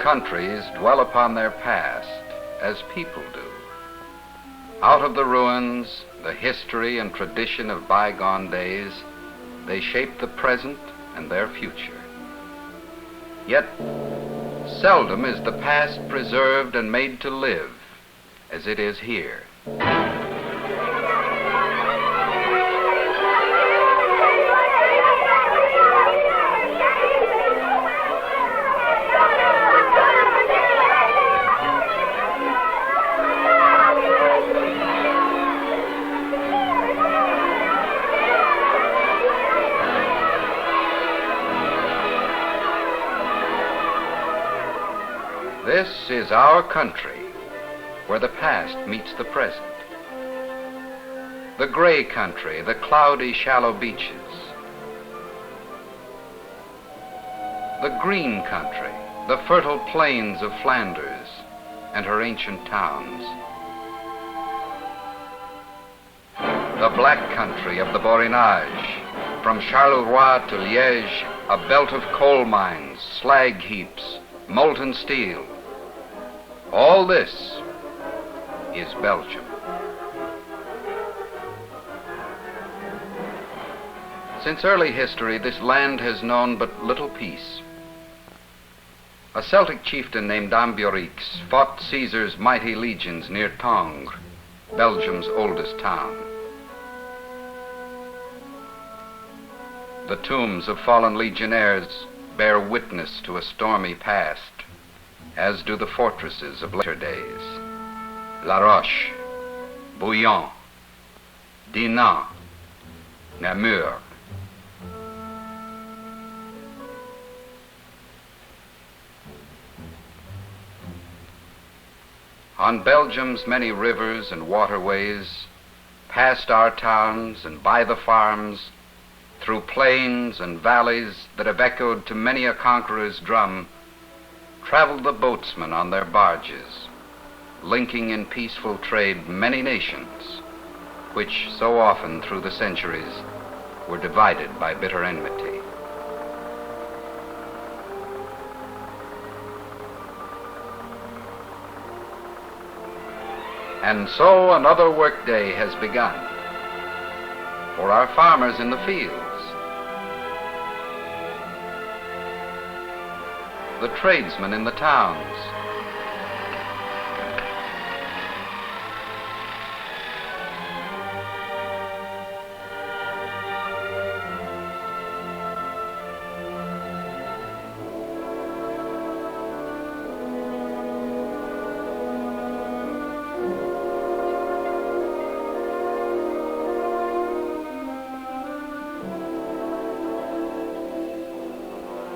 countries dwell upon their past as people do. Out of the ruins, the history and tradition of bygone days, they shape the present and their future. Yet, seldom is the past preserved and made to live as it is here. This is our country, where the past meets the present. The gray country, the cloudy, shallow beaches. The green country, the fertile plains of Flanders and her ancient towns. The black country of the Borinage, from Charleroi to Liège, a belt of coal mines, slag heaps, molten steel. All this is Belgium. Since early history, this land has known but little peace. A Celtic chieftain named Ambiorix fought Caesar's mighty legions near Tongres, Belgium's oldest town. The tombs of fallen legionnaires bear witness to a stormy past, as do the fortresses of later days. La Roche, Bouillon, Dinant, Namur. On Belgium's many rivers and waterways, past our towns and by the farms, through plains and valleys that have echoed to many a conqueror's drum, traveled the boatsmen on their barges, linking in peaceful trade many nations, which so often through the centuries were divided by bitter enmity. And so another workday has begun for our farmers in the fields, the tradesmen in the towns,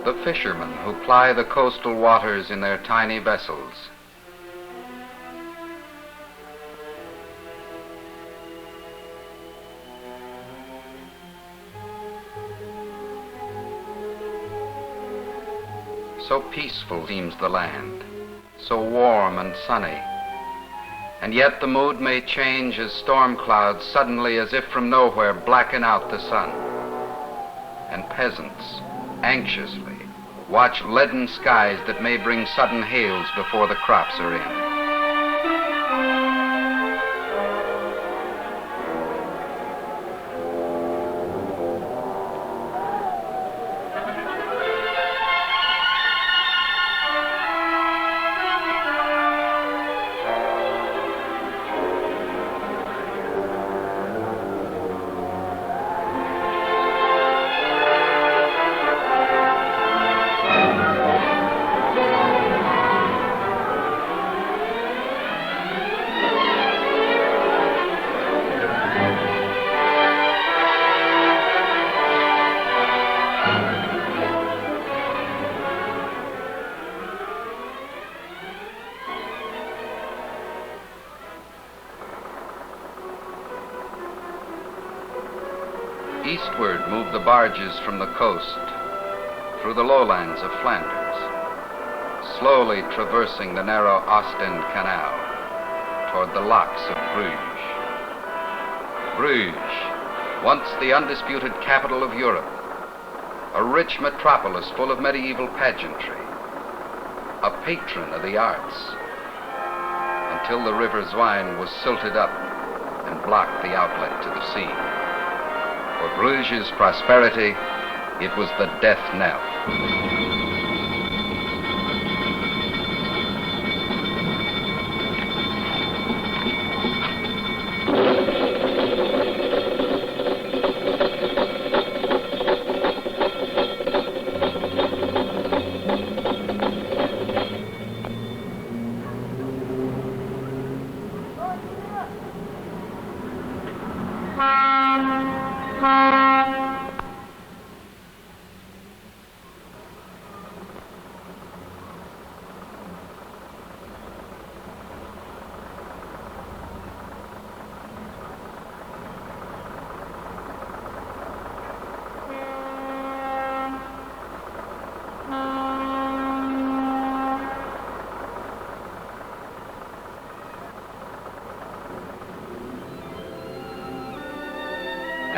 the fishermen who ply the coastal waters in their tiny vessels, so peaceful seems the land, so warm and sunny, and yet the mood may change as storm clouds suddenly, as if from nowhere, blacken out the sun, and peasants anxiously watch leaden skies that may bring sudden hails before the crops are in. Eastward move the barges from the coast through the lowlands of Flanders, slowly traversing the narrow Ostend Canal toward the locks of Bruges. Bruges, once the undisputed capital of Europe, a rich metropolis full of medieval pageantry, a patron of the arts, until the river Zwijn was silted up and blocked the outlet to the sea. For Bruges' prosperity, it was the death knell.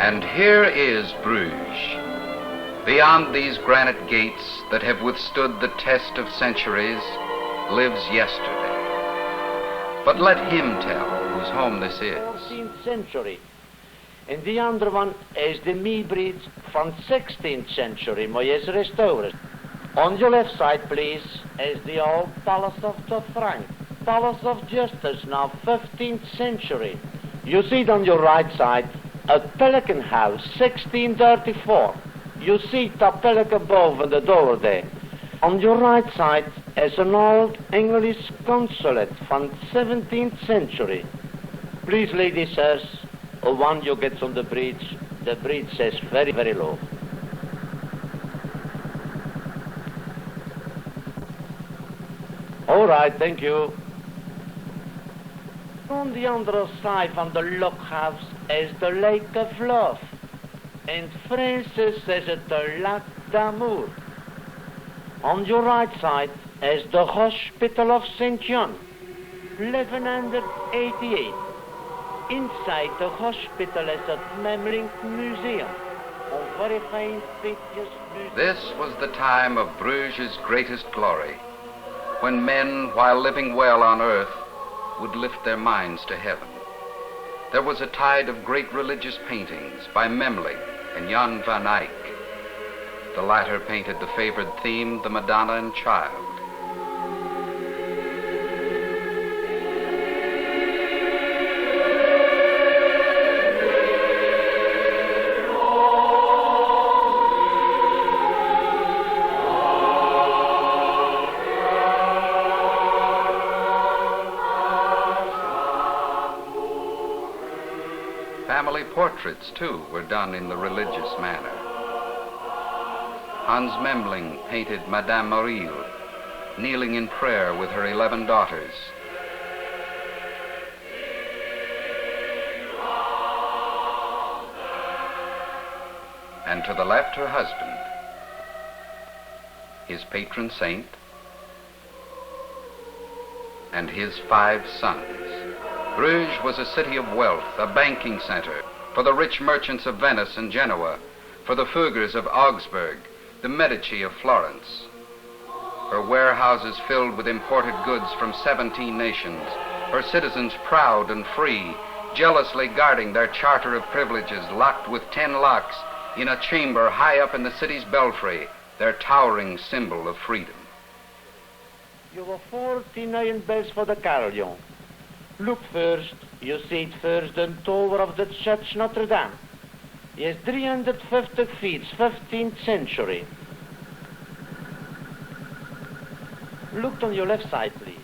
And here is Bruges. Beyond these granite gates that have withstood the test of centuries lives yesterday. But let him tell whose home this is. 14th century. And the other one is the Meebridge from 16th century, maar is restored. On your left side, please, is the old Palace of the Frank. Palace of Justice, now 15th century. You see it on your right side, a Pelican House, 1634. You see the Pelican above the door there. On your right side is an old English consulate from 17th century. Please, ladies, sirs, when you get on the bridge says very, very low. All right, thank you. On the other side from the lock house is the Lake of Love. In French says it the Lac d'Amour. On your right side is the Hospital of St. John, 1188. Inside the hospital is a Memling Museum, a very fine pictures. This was the time of Bruges' greatest glory, when men, while living well on earth, would lift their minds to heaven. There was a tide of great religious paintings by Memling and Jan van Eyck. The latter painted the favored theme, the Madonna and Child. Family portraits, too, were done in the religious manner. Hans Memling painted Madame Morille, kneeling in prayer with her 11 daughters. And to the left, her husband, his patron saint, and his 5 sons. Bruges was a city of wealth, a banking center for the rich merchants of Venice and Genoa, for the Fuggers of Augsburg, the Medici of Florence. Her warehouses filled with imported goods from 17 nations, her citizens proud and free, jealously guarding their charter of privileges, locked with 10 locks in a chamber high up in the city's belfry, their towering symbol of freedom. You were 49 bells for the carillon. Look first, you see it first, the tower of the church Notre Dame. Yes, 350 feet, 15th century. Look on your left side, please.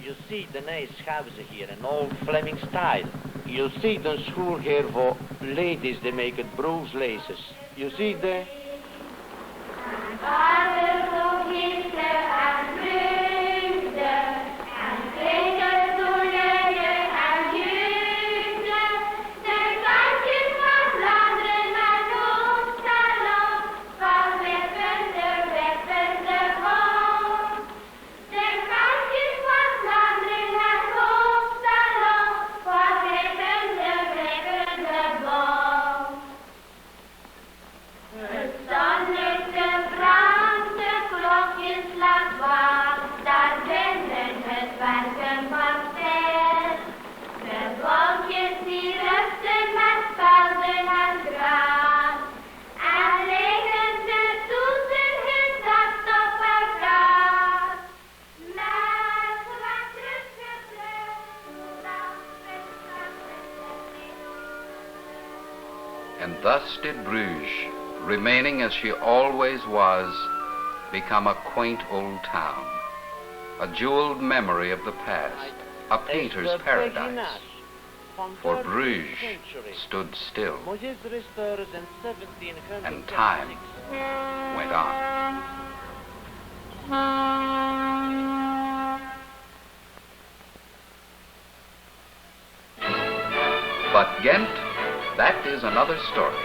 You see the nice house here, an old Fleming style. You see the school here for ladies, they make it bruise laces. You see there? And thus did Bruges, remaining as she always was, become a quaint old town, a jeweled memory of the past, a painter's paradise. For Bruges stood still, and time went on. But Ghent, that is another story.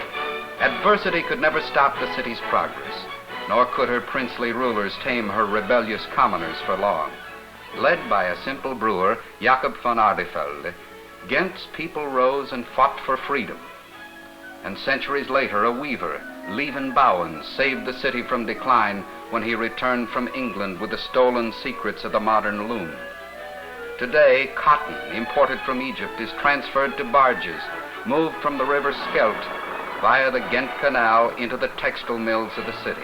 Adversity could never stop the city's progress, nor could her princely rulers tame her rebellious commoners for long. Led by a simple brewer, Jacob van Ardevelde, Ghent's people rose and fought for freedom. And centuries later, a weaver, Lieven Bouwen, saved the city from decline when he returned from England with the stolen secrets of the modern loom. Today, cotton imported from Egypt is transferred to barges, moved from the river Scheldt via the Ghent Canal into the textile mills of the city.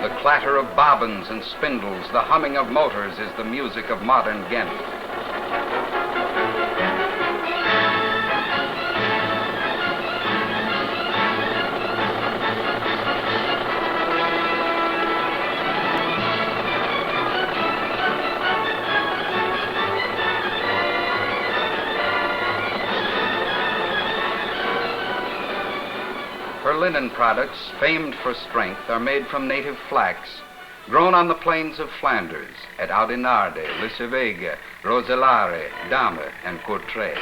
The clatter of bobbins and spindles, the humming of motors is the music of modern Ghent. Her linen products, famed for strength, are made from native flax, grown on the plains of Flanders at Oudenarde, Lissewege, Roselare, Dame, and Courtrai.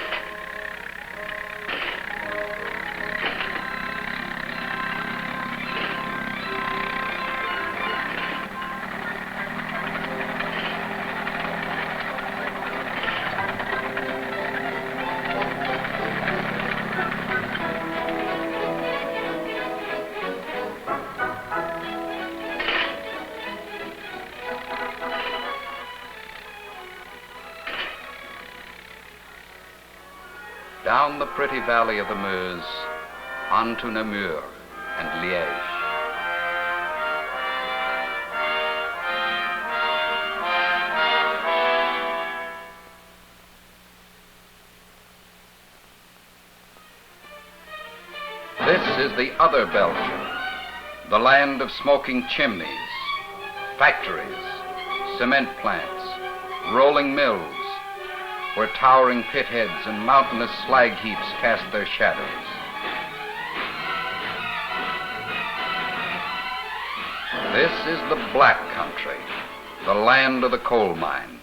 Down the pretty valley of the Meuse, on to Namur and Liège. This is the other Belgium, the land of smoking chimneys, factories, cement plants, rolling mills, where towering pit heads and mountainous slag heaps cast their shadows. This is the Black Country, the land of the coal mine.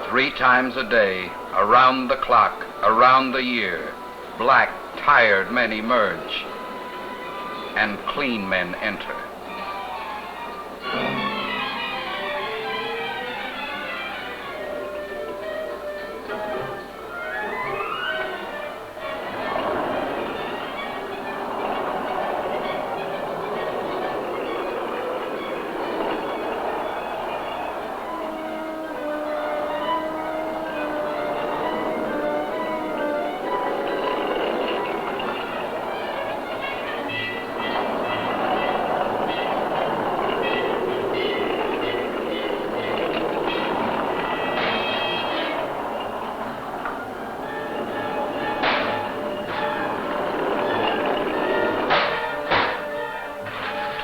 Three times a day, around the clock, around the year, black, tired men emerge, and clean men enter.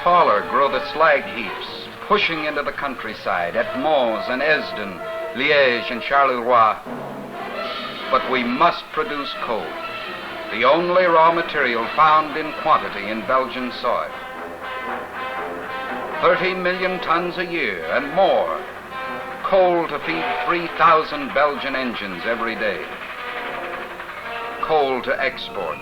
Taller grow the slag heaps, pushing into the countryside at Mons and Esden, Liège and Charleroi. But we must produce coal, the only raw material found in quantity in Belgian soil. 30 million tons a year and more, coal to feed 3,000 Belgian engines every day. Coal to export,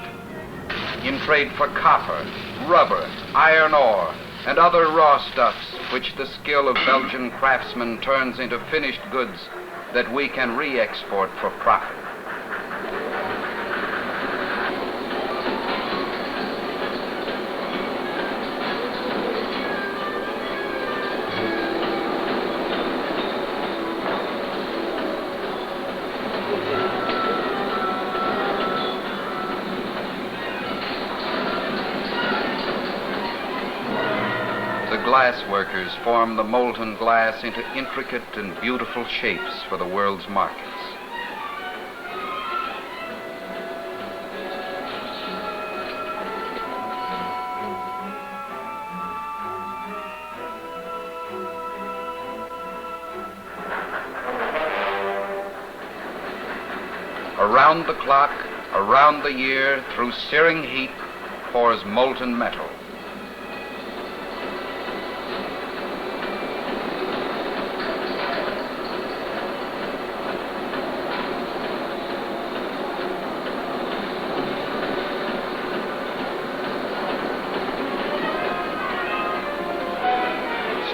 in trade for copper, rubber, iron ore, and other raw stuffs which the skill of Belgian craftsmen turns into finished goods that we can re-export for profit. glass workers form the molten glass into intricate and beautiful shapes for the world's markets. Around the clock, around the year, through searing heat, pours molten metal.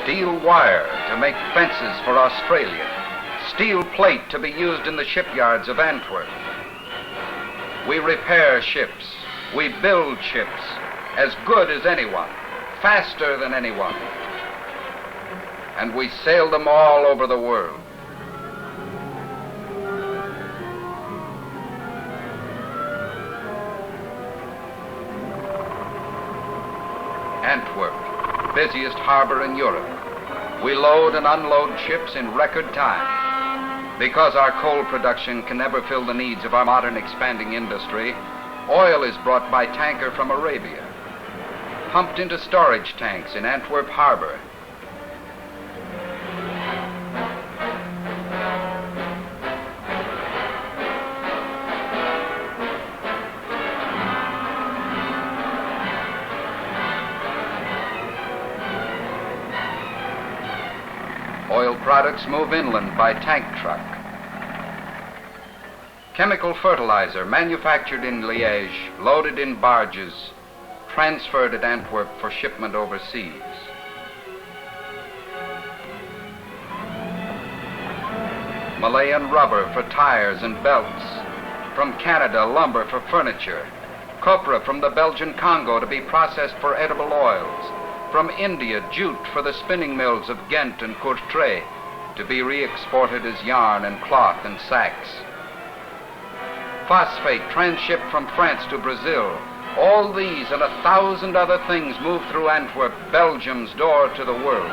Steel wire to make fences for Australia. Steel plate to be used in the shipyards of Antwerp. We repair ships. We build ships as good as anyone, faster than anyone. And we sail them all over the world. Antwerp, busiest harbor in Europe. We load and unload ships in record time. Because our coal production can never fill the needs of our modern expanding industry, oil is brought by tanker from Arabia, pumped into storage tanks in Antwerp harbor. Oil products move inland by tank truck. Chemical fertilizer manufactured in Liège, loaded in barges, transferred at Antwerp for shipment overseas. Malayan rubber for tires and belts. From Canada, lumber for furniture. Copra from the Belgian Congo to be processed for edible oils. From India, jute for the spinning mills of Ghent and Courtrai to be re-exported as yarn and cloth and sacks. Phosphate transshipped from France to Brazil. All these and 1,000 other things move through Antwerp, Belgium's door to the world.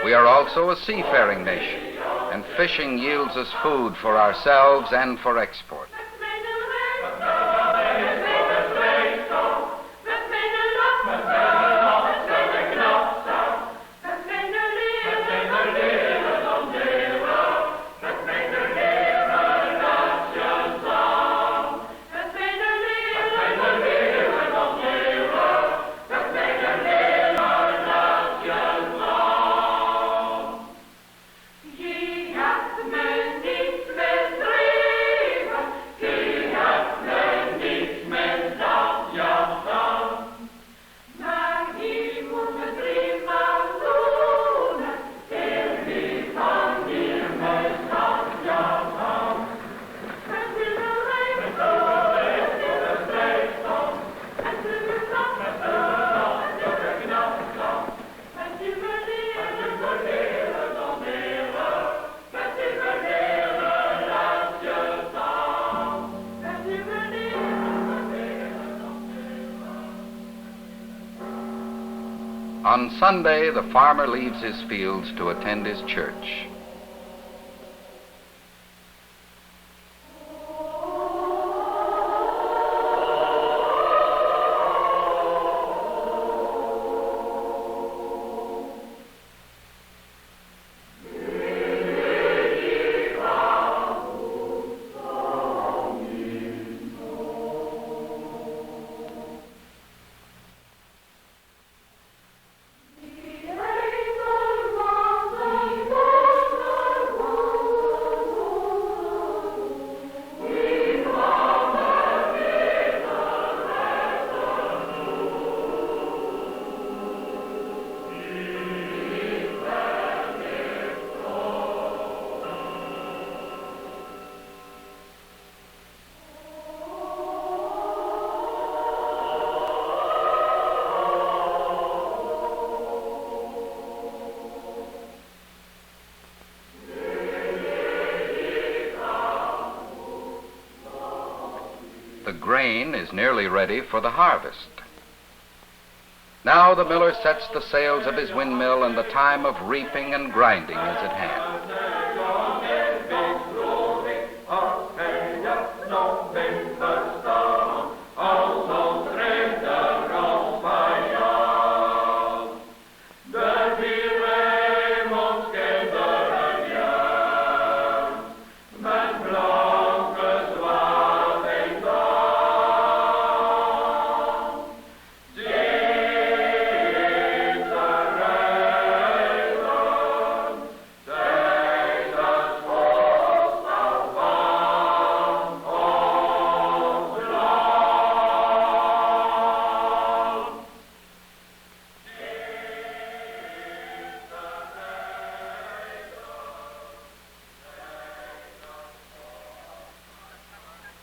We are also a seafaring nation, and fishing yields us food for ourselves and for export. On Sunday, the farmer leaves his fields to attend his church. grain is nearly ready for the harvest. Now the miller sets the sails of his windmill, and the time of reaping and grinding is at hand.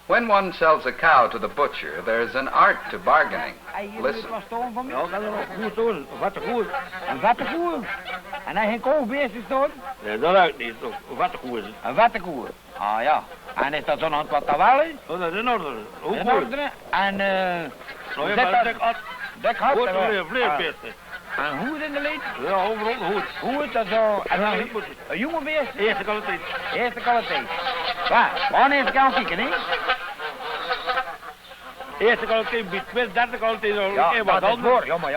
When one sells a cow to the butcher, there's an art to bargaining. Listen. Ja, dat is nog goed hoor. Wat een goed. Een watte koe. En hij geen koolbeest is toch? Nee, dat ruikt niet. Wat een koe is het. Een watte koe. Ah ja. En is dat zo'n hand wat er wel is? Oh, dat is in orde. Hoe In goed? orde. En Nou, je maar dek had goed er wel. vleerbeesten. En hoe is in de leed? Ja, overal goed. Hoe is dat zo? En dan een jonge beest? Eerste kwaliteit. Eerste kwaliteit. Waar? Wanneer eerste kwaliteit, hè? Eerste kwaliteit, derde kwaliteit. Ja, dat is voor. Jammer.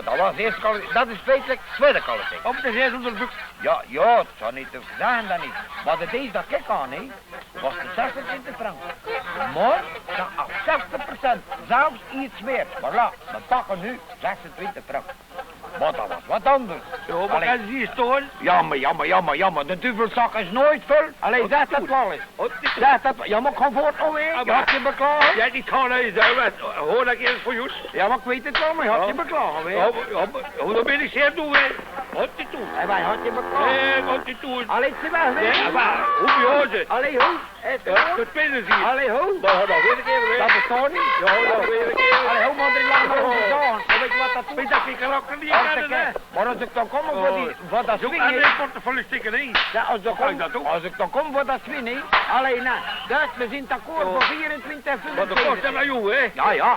Dat was eerste kwaliteit. Dat is feitelijk tweede kwaliteit. Op de eerste onder de boek. Ja, het zou niet te zijn dan niet. Maar de deze dat ik aan, hè, was de 26 frank. Maar, dan af 60%, zelfs iets meer. Maar laat, we pakken nu 26 frank. Maar dat was wat anders. Ja, maar kan je hier storen? Jammer. De duvelzak is nooit vol. Alleen zeg dat wel eens. Zeg dat wel. Ja, maar kom voort alweer. Je had je beklagen. Ja, die kan hij zijn. Hoor dat ik eerst voor jou. Ja, maar ik weet het wel, maar je had je beklagen weer. Ja, hoe ben ik zelf doen weer? Wat je doen? En wij had je beklagen. Nee, wat je doen? Alleen ze weg weer. Ja, maar hoe behoor je? Allee, hoe? Dat spinnen ze hier. Allee, hoe? Nou, dat weet ik even. Dat bestaat niet. Ja, dat weet ik even. Allee, hoe moet er lang over staan? Dan weet je wat dat Weet doet? dat ik karakter niet kan, hè? Maar als ik dan kom voor dat Zoek swing, aan hè. de portefeuille stikken, hè? Ja, als ik dan kom voor dat swing, hè. Allee, nou, dus we zijn het akkoord voor 24 en Wat de kost dat nou, joh, hè? Ja.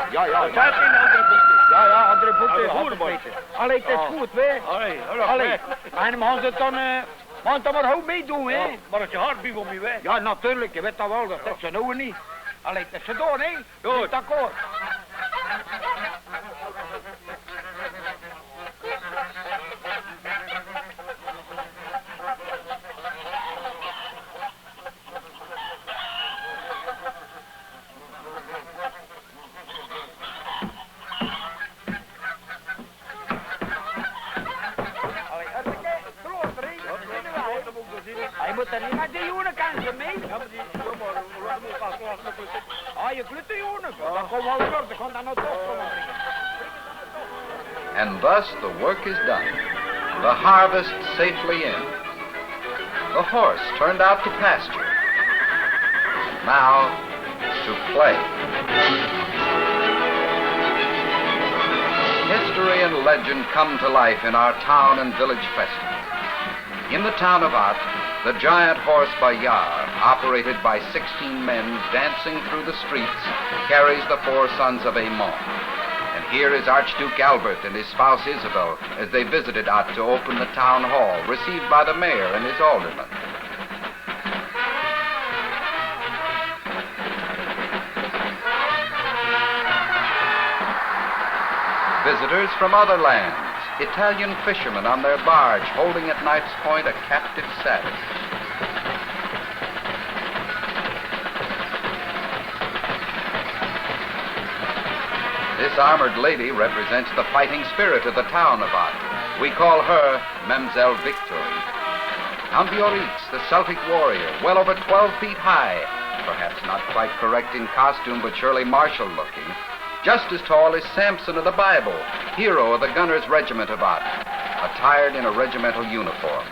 Zet in andere boeken. Ja, andere voeten. Goede boy. Allee, het is goed, hè. Allee, en dan ze dan, want dan maar goed meedoen, hè. Maar als je hard biedt om je weg. Ja, natuurlijk, je weet dat wel, dat is ze nou niet. Allee, het is ze door, hè. Goed. Niet akkoord. Hij moet er niet met die jongen kansen mee. Ah, je klutte jongen. Dan kom wel door, dan komt dan nog toch komen brengen. And thus the work is done, the harvest safely in. The horse turned out to pasture. Now to play. History and legend come to life in our town and village festival. In the town of Ath, the giant horse Bayard, operated by 16 men dancing through the streets, carries the four sons of Aymon. And here is Archduke Albert and his spouse Isabel as they visited Ath to open the town hall, received by the mayor and his aldermen. Visitors from other lands, Italian fishermen on their barge holding at knife's point a captive savage. This armored lady represents the fighting spirit of the town of Ath. We call her Mamselle Victory. Ambiorix, the Celtic warrior, well over 12 feet high, perhaps not quite correct in costume, but surely martial looking. Just as tall as Samson of the Bible, hero of the Gunners' Regiment of Ath, attired in a regimental uniform.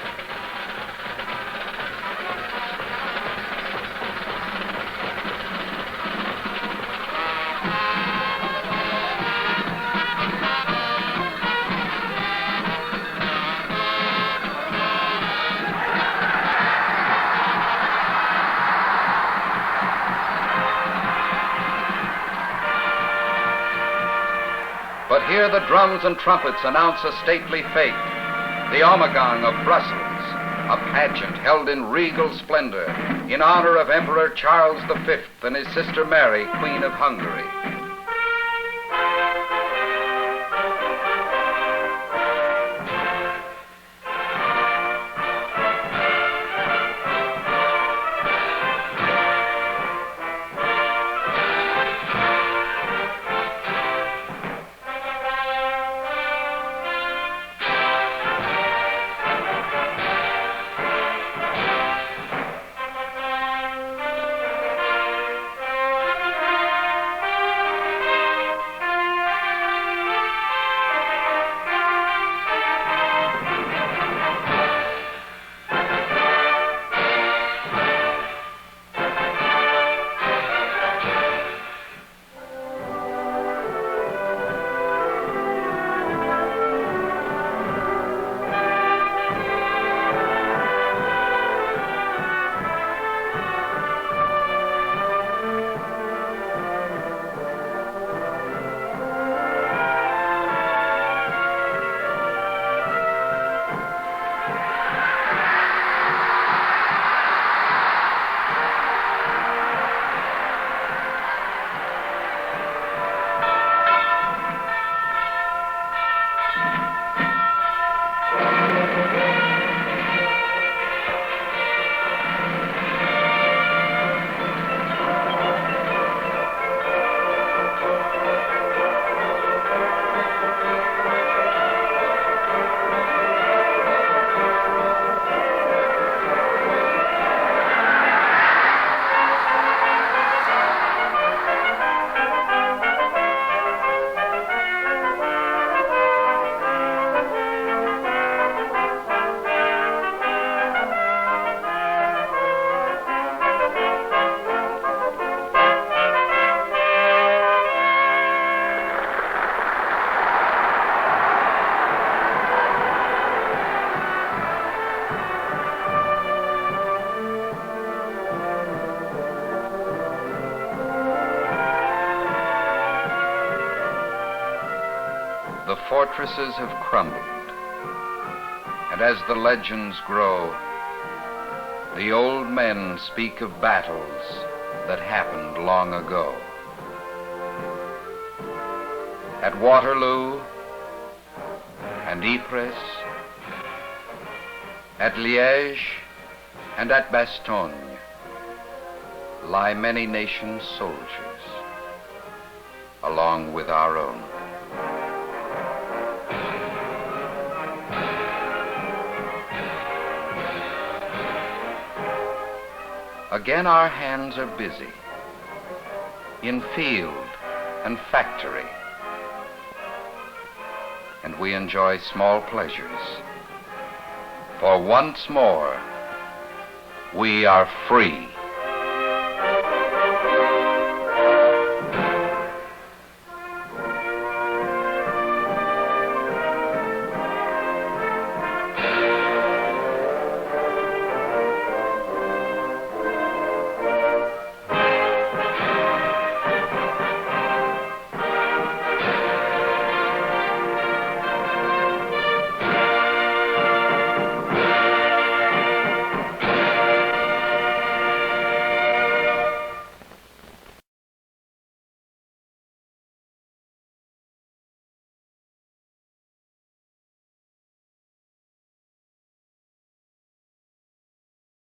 But here the drums and trumpets announce a stately fete, the Omegang of Brussels, a pageant held in regal splendor in honor of Emperor Charles V and his sister Mary, Queen of Hungary. The fortresses have crumbled, and as the legends grow, the old men speak of battles that happened long ago. At Waterloo and Ypres, at Liège and at Bastogne lie many nations' soldiers, along with our own. Again our hands are busy, in field and factory, and we enjoy small pleasures. For once more, we are free.